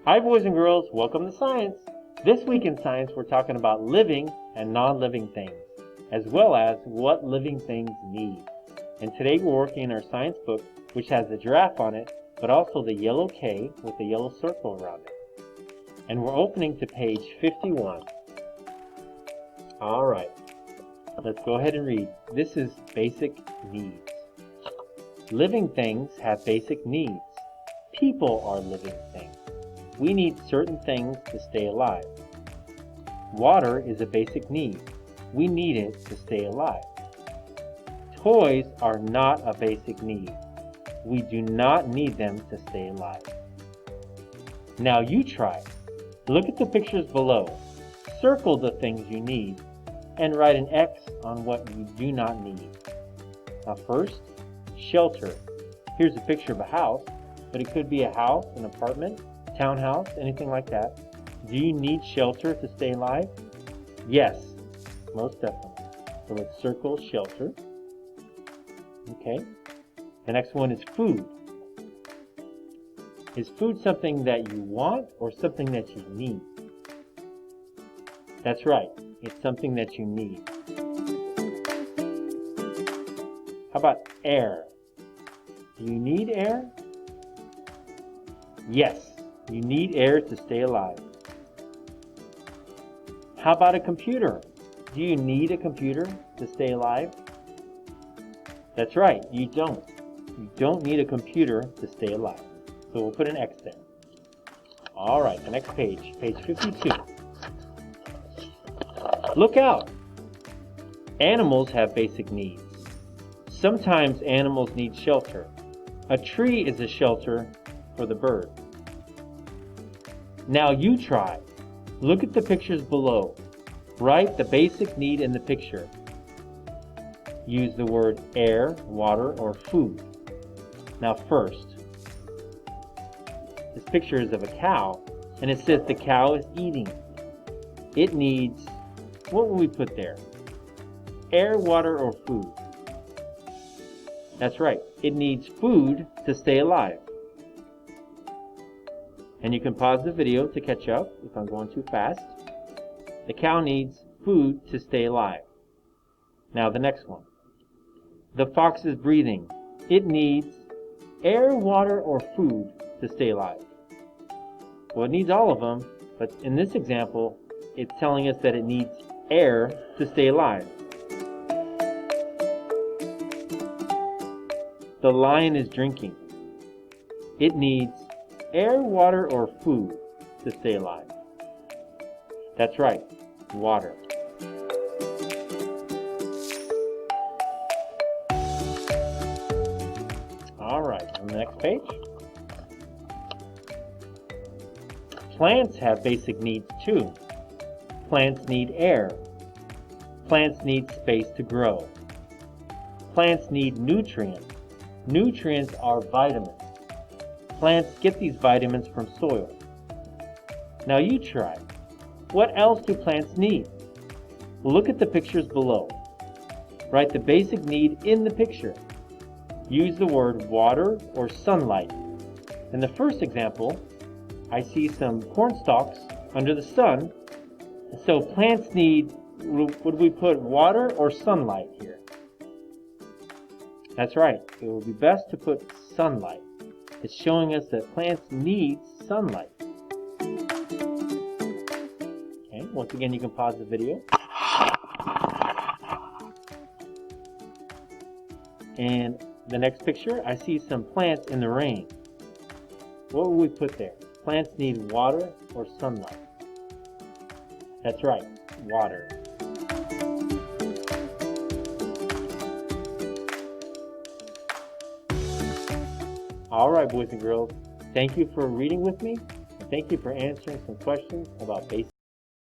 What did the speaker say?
Hi boys and girls, welcome to science. This week in science we're talking about living and non-living things, as well as what living things need. And today we're working in our science book, which has the giraffe on it, but also the yellow K with the yellow circle around it. And we're opening to page 51. Alright, let's go ahead and read. This is basic needs. Living things have basic needs. People are living things. We need certain things to stay alive. Water is a basic need. We need it to stay alive. Toys are not a basic need. We do not need them to stay alive. Now you try. Look at the pictures below. Circle the things you need and write an X on what you do not need. Now first, shelter. Here's a picture of a house, but it could be a house, an apartment, townhouse, anything like that. Do you need shelter to stay alive? Yes, most definitely. So let's circle shelter. Okay. The next one is food. Is food something that you want or something that you need? That's right. It's something that you need. How about air? Do you need air? Yes. You need air to stay alive. How about a computer? Do you need a computer to stay alive? That's right, you don't. You don't need a computer to stay alive. So we'll put an X there. Alright, the next page, page 52. Look out! Animals have basic needs. Sometimes animals need shelter. A tree is a shelter for the bird. Now you try. Look at the pictures below. Write the basic need in the picture. Use the word air, water, or food. Now first, this picture is of a cow, and it says the cow is eating. It needs, what will we put there? Air, water, or food? That's right. It needs food to stay alive. And you can pause the video to catch up if I'm going too fast. The cow needs food to stay alive. Now the next one. The fox is breathing. It needs air, water, or food to stay alive. Well, it needs all of them, but in this example, it's telling us that it needs air to stay alive. The lion is drinking. It needs air, water, or food to stay alive. That's right, water. Alright, on the next page. Plants have basic needs too. Plants need air. Plants need space to grow. Plants need nutrients. Nutrients are vitamins. Plants get these vitamins from soil. Now you try. What else do plants need? Look at the pictures below. Write the basic need in the picture. Use the word water or sunlight. In the first example, I see some corn stalks under the sun. So plants need, would we put water or sunlight here? That's right. It would be best to put sunlight. It's showing us that plants need sunlight. Okay, once again you can pause the video. And the next picture, I see some plants in the rain. What would we put there? Plants need water or sunlight? That's right, water. Alright boys and girls, thank you for reading with me, and thank you for answering some questions about basic